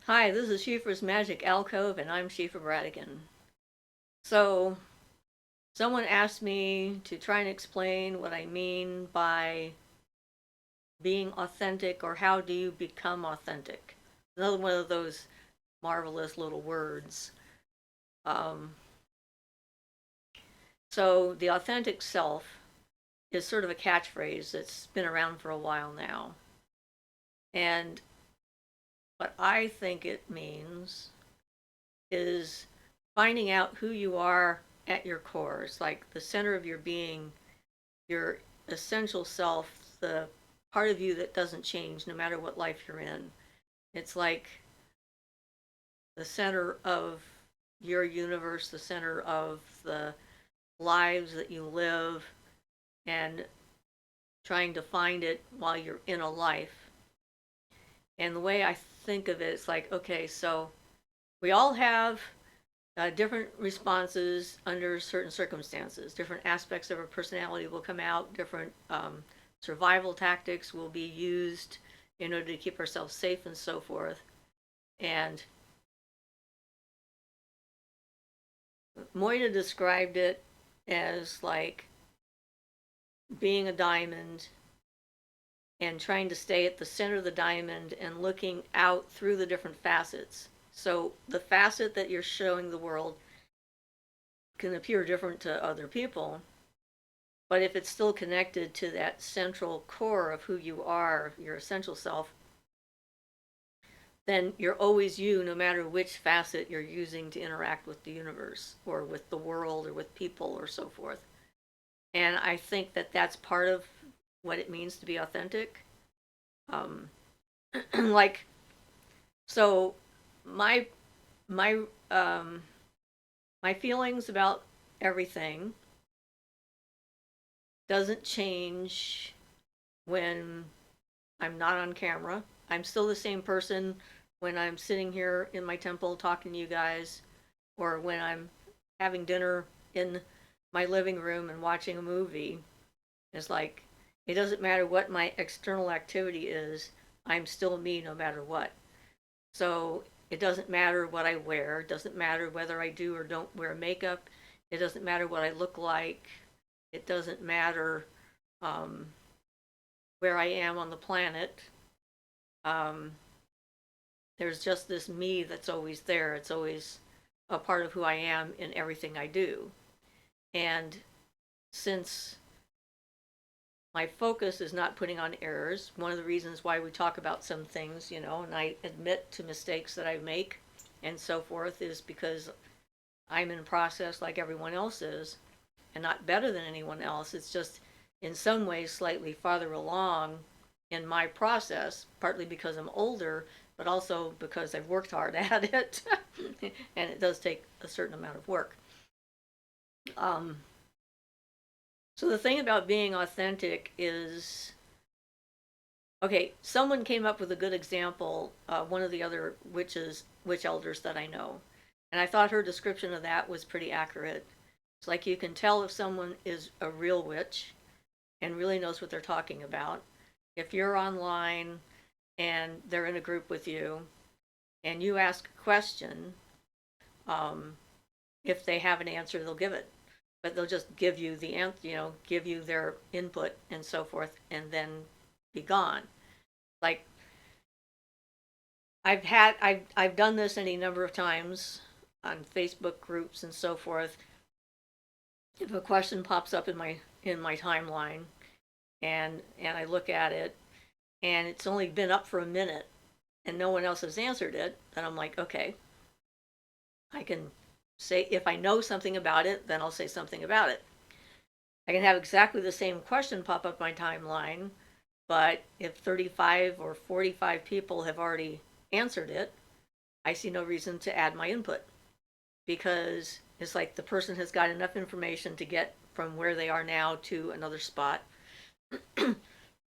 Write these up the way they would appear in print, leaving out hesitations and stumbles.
Hi, this is Siofra's Magic Alcove, and I'm Siofra Bradigan. So, someone asked me to try and explain what I mean by being authentic, or how do you become authentic? Another one of those marvelous little words. Um, so, the authentic self is sort of a catchphrase that's been around for a while now. And what I think it means is finding out who you are at your core. It's like the center of your being, your essential self, the part of you that doesn't change no matter what life you're in. It's like the center of your universe, the center of the lives that you live, and trying to find it while you're in a life. And the way I think of it, it's like, okay, so we all have different responses under certain circumstances. Different aspects of our personality will come out, different survival tactics will be used in order to keep ourselves safe and so forth. And Moira described it as like being a diamond and trying to stay at the center of the diamond and looking out through the different facets. So the facet that you're showing the world can appear different to other people, but if it's still connected to that central core of who you are, your essential self, then you're always you, no matter which facet you're using to interact with the universe or with the world or with people or so forth. And I think that that's part of what it means to be authentic. Um, like, so my my my feelings about everything doesn't change when I'm not on camera. I'm still the same person when I'm sitting here in my temple talking to you guys, or when I'm having dinner in my living room and watching a movie. It's like, it doesn't matter what my external activity is, I'm still me no matter what. So it doesn't matter what I wear, it doesn't matter whether I do or don't wear makeup, it doesn't matter what I look like, it doesn't matter um, where I am on the planet. Um, there's just this me that's always there. It's always a part of who I am in everything I do. And since my focus is not putting on errors, one of the reasons why we talk about some things, and I admit to mistakes that I make and so forth, is because I'm in process like everyone else is, and not better than anyone else. It's just in some ways slightly farther along in my process, partly because I'm older, but also because I've worked hard at it. And it does take a certain amount of work. Um, so the thing about being authentic is, okay, someone came up with a good example, one of the other witch elders that I know. And I thought her description of that was pretty accurate. It's like you can tell if someone is a real witch and really knows what they're talking about. If you're online and they're in a group with you and you ask a question, um, if they have an answer, they'll give it. But they'll just give you the answer, give you their input and so forth, and then be gone. Like I've done this any number of times on Facebook groups and so forth. If a question pops up in my timeline, and I look at it, and it's only been up for a minute and no one else has answered it, then I'm like, okay, I can say, if I know something about it, then I'll say something about it. I can have exactly the same question pop up my timeline, but if 35 or 45 people have already answered it, I see no reason to add my input, because it's like the person has got enough information to get from where they are now to another spot.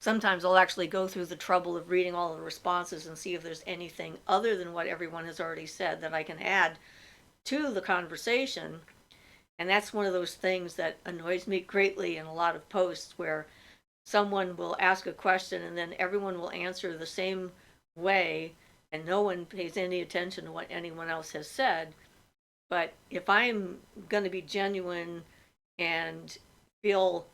Sometimes I'll actually go through the trouble of reading all the responses and see if there's anything other than what everyone has already said that I can add to the conversation. And that's one of those things that annoys me greatly in a lot of posts, where someone will ask a question and then everyone will answer the same way, and no one pays any attention to what anyone else has said. But if I'm going to be genuine and feel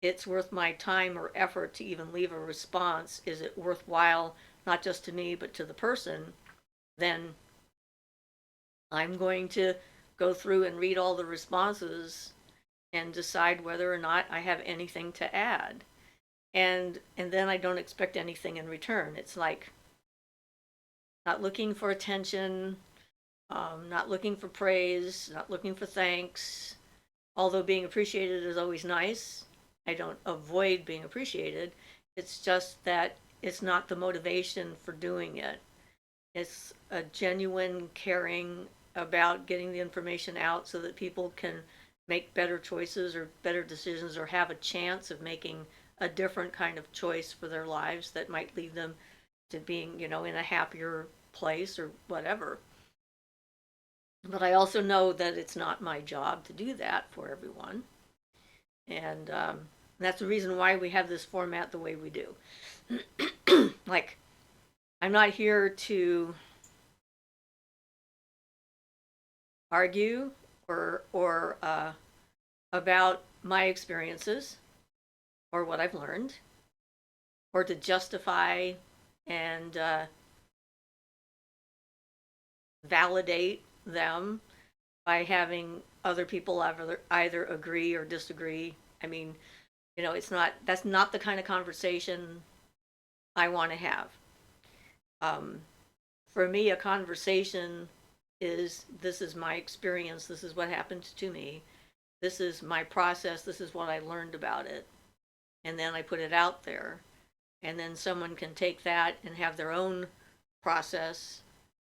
it's worth my time or effort to even leave a response, is it worthwhile, not just to me, but to the person, then I'm going to go through and read all the responses and decide whether or not I have anything to add. And then I don't expect anything in return. It's like not looking for attention, not looking for praise, not looking for thanks. Although being appreciated is always nice, I don't avoid being appreciated. It's just that it's not the motivation for doing it. It's a genuine caring about getting the information out so that people can make better choices or better decisions or have a chance of making a different kind of choice for their lives that might lead them to being, in a happier place or whatever. But I also know that it's not my job to do that for everyone. And that's the reason why we have this format the way we do. Like, I'm not here to argue or about my experiences or what I've learned, or to justify and validate them by having other people either agree or disagree. I mean, that's not the kind of conversation I want to have. For me, a conversation is, this is my experience, this is what happened to me, this is my process, this is what I learned about it, and then I put it out there, and then someone can take that and have their own process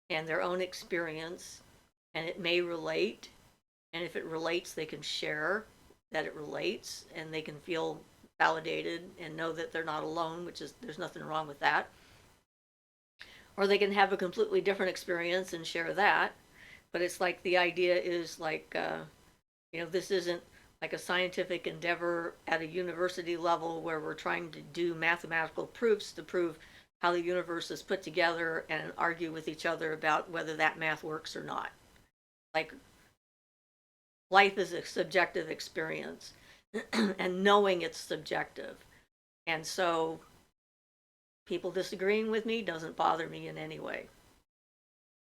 and their own experience, and it may relate, and if it relates, they can share that it relates, and they can feel validated and know that they're not alone, which is, there's nothing wrong with that. Or they can have a completely different experience and share that. But it's like, the idea is like, this isn't like a scientific endeavor at a university level where we're trying to do mathematical proofs to prove how the universe is put together and argue with each other about whether that math works or not. Like, life is a subjective experience, and knowing it's subjective. And so people disagreeing with me doesn't bother me in any way.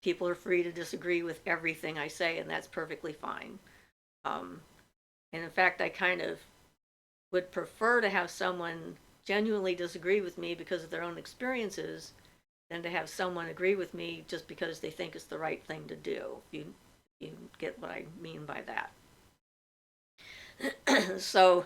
People are free to disagree with everything I say, and that's perfectly fine. And in fact, I kind of would prefer to have someone genuinely disagree with me because of their own experiences than to have someone agree with me just because they think it's the right thing to do. You get what I mean by that. So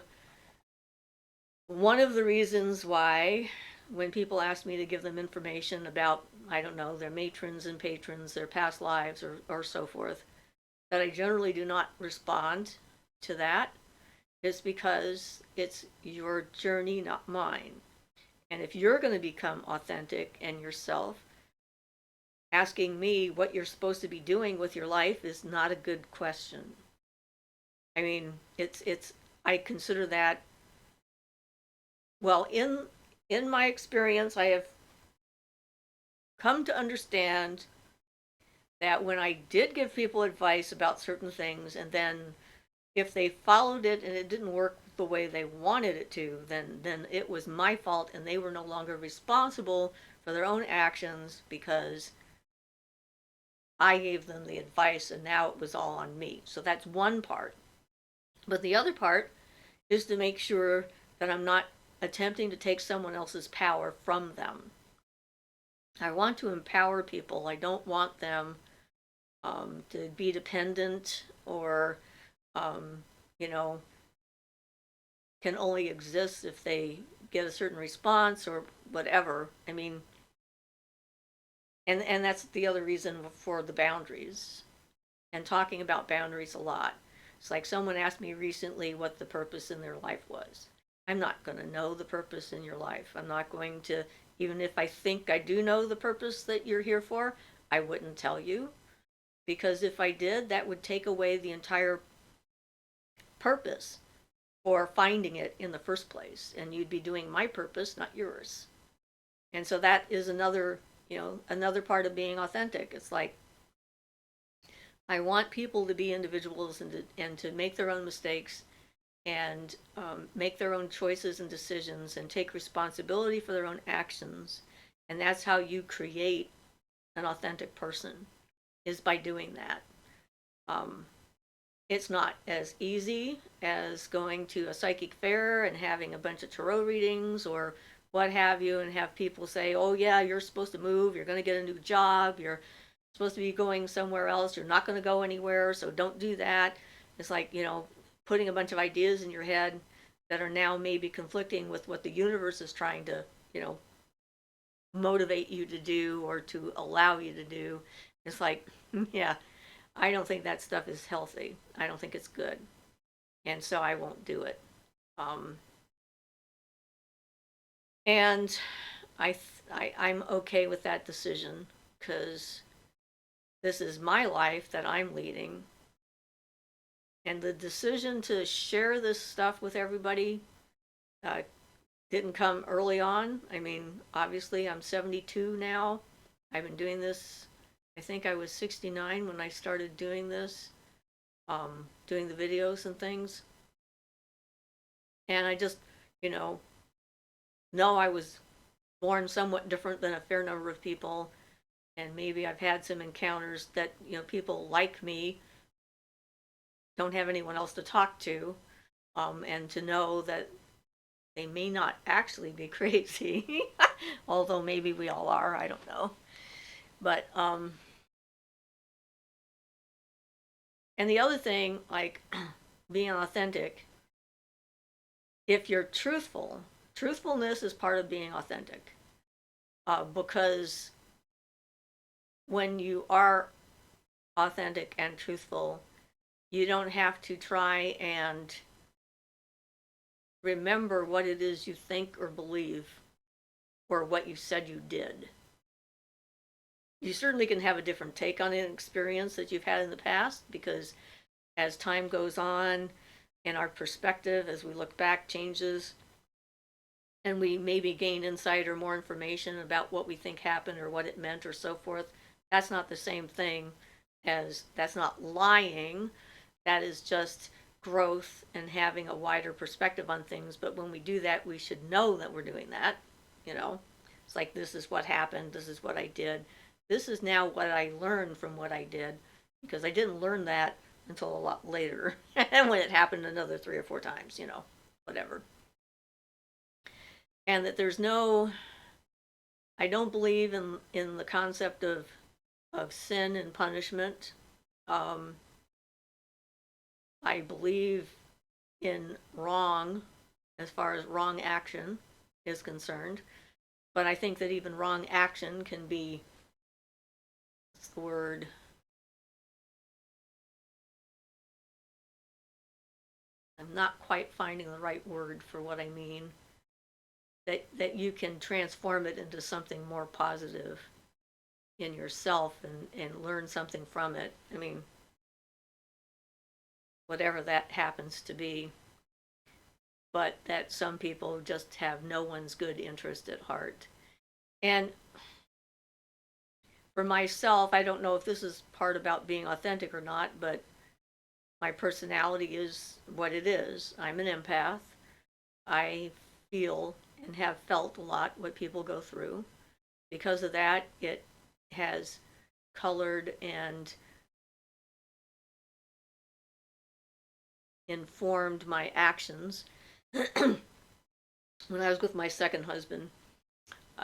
one of the reasons why, when people ask me to give them information about, I don't know, their matrons and patrons, their past lives, or so forth, that I generally do not respond to that, is because it's your journey, not mine. And if you're going to become authentic and yourself, asking me what you're supposed to be doing with your life is not a good question. I mean, I consider that, well, in my experience, I have come to understand that when I did give people advice about certain things, and then if they followed it and it didn't work the way they wanted it to, then it was my fault, and they were no longer responsible for their own actions because I gave them the advice, and now it was all on me. So that's one part. But the other part is to make sure that I'm not attempting to take someone else's power from them. I want to empower people. I don't want them to be dependent or, you know, can only exist if they get a certain response or whatever. I mean, and that's the other reason for the boundaries and talking about boundaries a lot. It's like someone asked me recently what the purpose in their life was. I'm not going to know the purpose in your life. I'm not going to, even if I think I do know the purpose that you're here for, I wouldn't tell you. Because if I did, that would take away the entire purpose for finding it in the first place. And you'd be doing my purpose, not yours. And so that is another another part of being authentic. It's like, I want people to be individuals and to make their own mistakes and make their own choices and decisions and take responsibility for their own actions. And that's how you create an authentic person, is by doing that. Um, it's not as easy as going to a psychic fair and having a bunch of tarot readings or what have you, and have people say, oh yeah, you're supposed to move, you're going to get a new job, you're supposed to be going somewhere else, you're not going to go anywhere, so don't do that. It's like, putting a bunch of ideas in your head that are now maybe conflicting with what the universe is trying to, motivate you to do or to allow you to do. It's like, yeah, I don't think that stuff is healthy. I don't think it's good. And so I won't do it. Um, and I'm okay with that decision, because this is my life that I'm leading. And the decision to share this stuff with everybody uh, didn't come early on. I mean, obviously, I'm 72 now. I've been doing this, I think I was 69 when I started doing this, doing the videos and things. And I just, you know, know I was born somewhat different than a fair number of people. And maybe I've had some encounters that, people like me don't have anyone else to talk to, and to know that they may not actually be crazy, although maybe we all are, I don't know. But, and the other thing, like being authentic, if you're truthful, truthfulness is part of being authentic, because when you are authentic and truthful, you don't have to try and remember what it is you think or believe or what you said you did. You certainly can have a different take on an experience that you've had in the past, because as time goes on and our perspective as we look back changes, and we maybe gain insight or more information about what we think happened or what it meant or so forth. That's not the same thing as, that's not lying. That is just growth and having a wider perspective on things. But when we do that, we should know that we're doing that. It's like, this is what happened, this is what I did, this is now what I learned from what I did, because I didn't learn that until a lot later and when it happened another 3 or 4 times, whatever. And that there's no, I don't believe in the concept of sin and punishment. I believe in wrong as far as wrong action is concerned, but I think that even wrong action can be, what's the word, I'm not quite finding the right word for what I mean, that you can transform it into something more positive in yourself and learn something from it. I mean, whatever that happens to be. But that some people just have no one's good interest at heart. And for myself, I don't know if this is part about being authentic or not, but my personality is what it is. I'm an empath. I feel and have felt a lot what people go through. Because of that, it has colored and informed my actions. When I was with my second husband,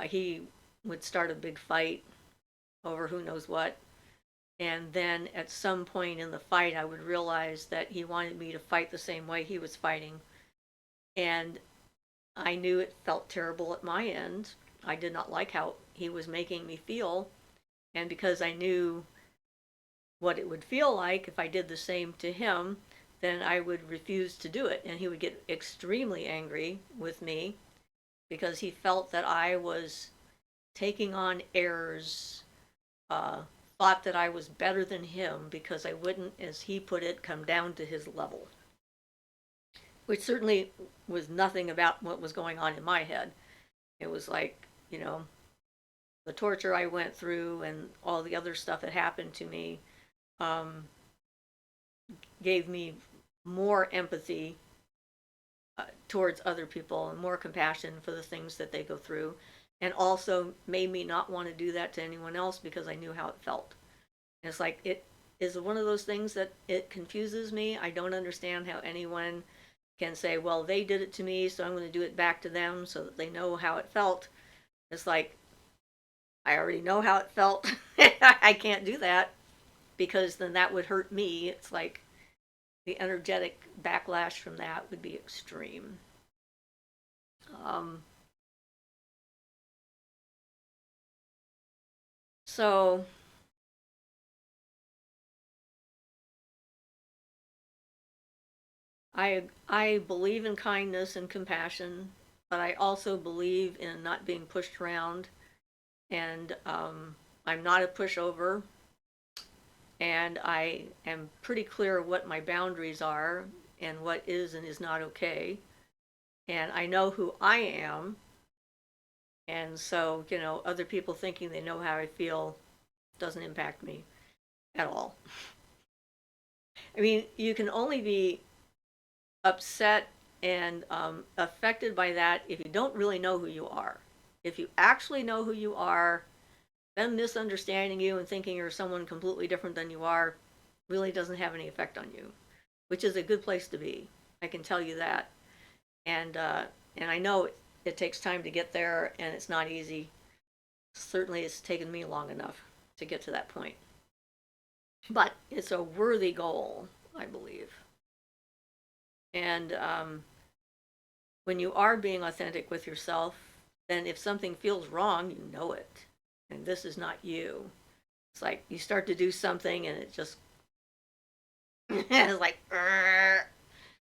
he would start a big fight over who knows what. And then at some point in the fight, I would realize that he wanted me to fight the same way he was fighting. And I knew it felt terrible at my end. I did not like how he was making me feel. And because I knew what it would feel like if I did the same to him, then I would refuse to do it. And he would get extremely angry with me because he felt that I was taking on errors, thought that I was better than him because I wouldn't, as he put it, come down to his level. Which certainly was nothing about what was going on in my head. It was like, the torture I went through and all the other stuff that happened to me um, gave me more empathy towards other people and more compassion for the things that they go through, and also made me not want to do that to anyone else because I knew how it felt. And it's like it is one of those things that it confuses me. I don't understand how anyone can say, well, they did it to me, so I'm going to do it back to them so that they know how it felt. It's like, I already know how it felt. I can't do that because then that would hurt me. It's like the energetic backlash from that would be extreme. Um, so I believe in kindness and compassion, but I also believe in not being pushed around, and I'm not a pushover, and I am pretty clear what my boundaries are and what is and is not okay, and I know who I am, and so other people thinking they know how I feel doesn't impact me at all. I mean, you can only be upset and affected by that if you don't really know who you are. If you actually know who you are, them misunderstanding you and thinking you're someone completely different than you are really doesn't have any effect on you, which is a good place to be. I can tell you that. And I know it takes time to get there, and it's not easy. Certainly, it's taken me long enough to get to that point. But it's a worthy goal, I believe. And when you are being authentic with yourself, then if something feels wrong, you know it. And this is not you. It's like you start to do something and it just it's like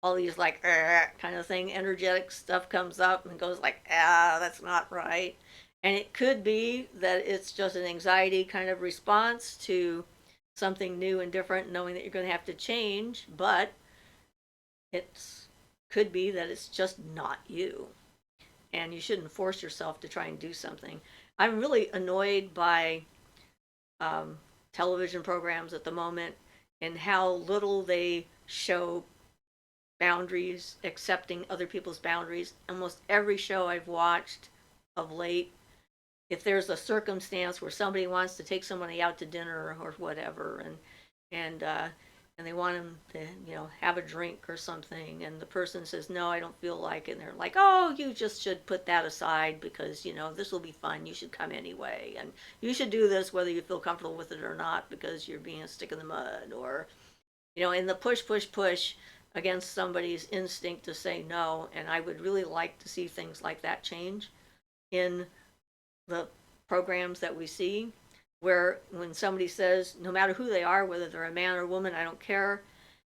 all these like kind of thing, energetic stuff comes up and goes like, that's not right. And it could be that it's just an anxiety kind of response to something new and different, knowing that you're going to have to change, but it could be that it's just not you. And you shouldn't force yourself to try and do something. I'm really annoyed by um, television programs at the moment and how little they show boundaries, accepting other people's boundaries. Almost every show I've watched of late, if there's a circumstance where somebody wants to take somebody out to dinner or whatever, and and they want them to have a drink or something, and the person says no, I don't feel like it, and they're like, oh, you just should put that aside because this will be fun, you should come anyway, and you should do this whether you feel comfortable with it or not because you're being a stick in the mud, or in the push push push against somebody's instinct to say no. And I would really like to see things like that change in the programs that we see, where when somebody says, no matter who they are, whether they're a man or a woman, I don't care,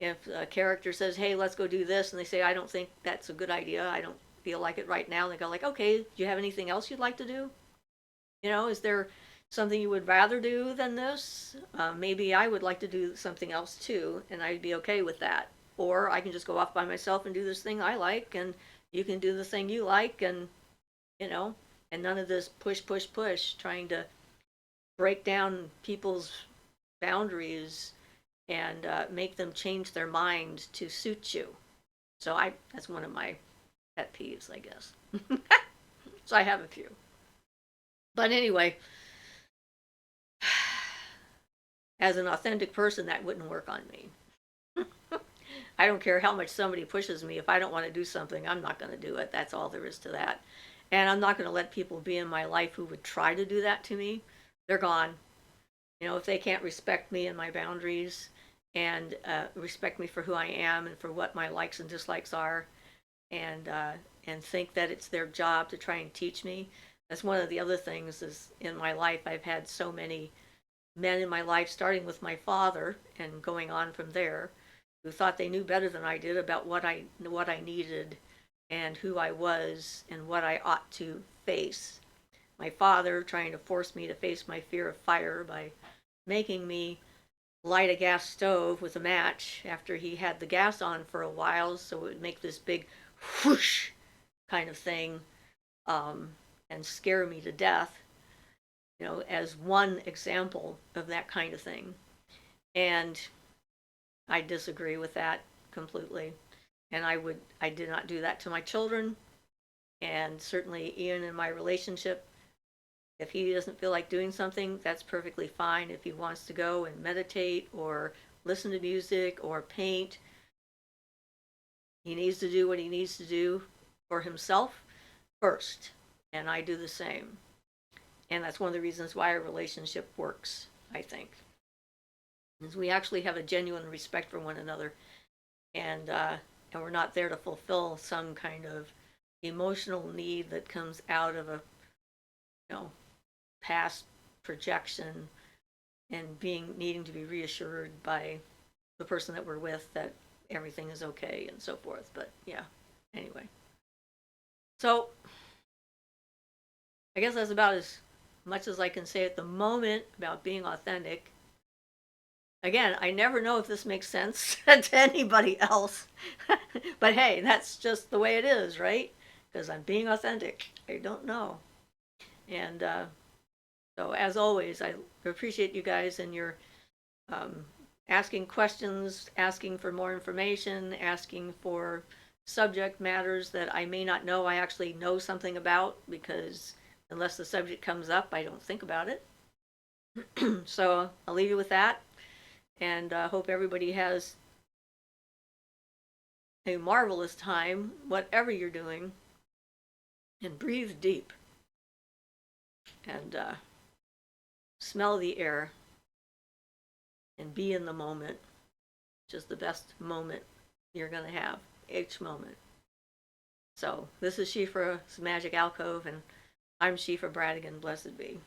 if a character says, hey, let's go do this, and they say, I don't think that's a good idea, I don't feel like it right now, and they go like, okay, do you have anything else you'd like to do? Is there something you would rather do than this? Maybe I would like to do something else too, and I'd be okay with that. Or I can just go off by myself and do this thing I like, and you can do the thing you like, and you know, and none of this push, push, push, trying to break down people's boundaries and make them change their mind to suit you. So that's one of my pet peeves, I guess. So I have a few. But anyway, as an authentic person, that wouldn't work on me. I don't care how much somebody pushes me. If I don't want to do something, I'm not going to do it. That's all there is to that. And I'm not going to let people be in my life who would try to do that to me. They're gone. If they can't respect me and my boundaries and respect me for who I am and for what my likes and dislikes are, and think that it's their job to try and teach me. That's one of the other things is in my life, I've had so many men in my life, starting with my father and going on from there, who thought they knew better than I did about what I needed and who I was and what I ought to face. My father trying to force me to face my fear of fire by making me light a gas stove with a match after he had the gas on for a while, so it would make this big whoosh kind of thing, and scare me to death. as one example of that kind of thing. And I disagree with that completely. And I did not do that to my children. And certainly Ian in my relationship, if he doesn't feel like doing something, that's perfectly fine. If he wants to go and meditate or listen to music or paint, he needs to do what he needs to do for himself first. And I do the same. And that's one of the reasons why our relationship works, I think. Is we actually have a genuine respect for one another. And we're not there to fulfill some kind of emotional need that comes out of a past projection and needing to be reassured by the person that we're with that everything is okay and so forth. But yeah, anyway. So I guess that's about as much as I can say at the moment about being authentic. Again, I never know if this makes sense to anybody else. But hey, that's just the way it is, right? Because I'm being authentic. I don't know. And so, as always, I appreciate you guys and your asking questions, asking for more information, asking for subject matters that I may not know I actually know something about, because unless the subject comes up, I don't think about it. So I'll leave you with that, and hope everybody has a marvelous time, whatever you're doing, and breathe deep and smell the air and be in the moment, which is the best moment you're going to have, each moment. So this is Siofra's Magic Alcove, and I'm Siofra Bradigan. Blessed be.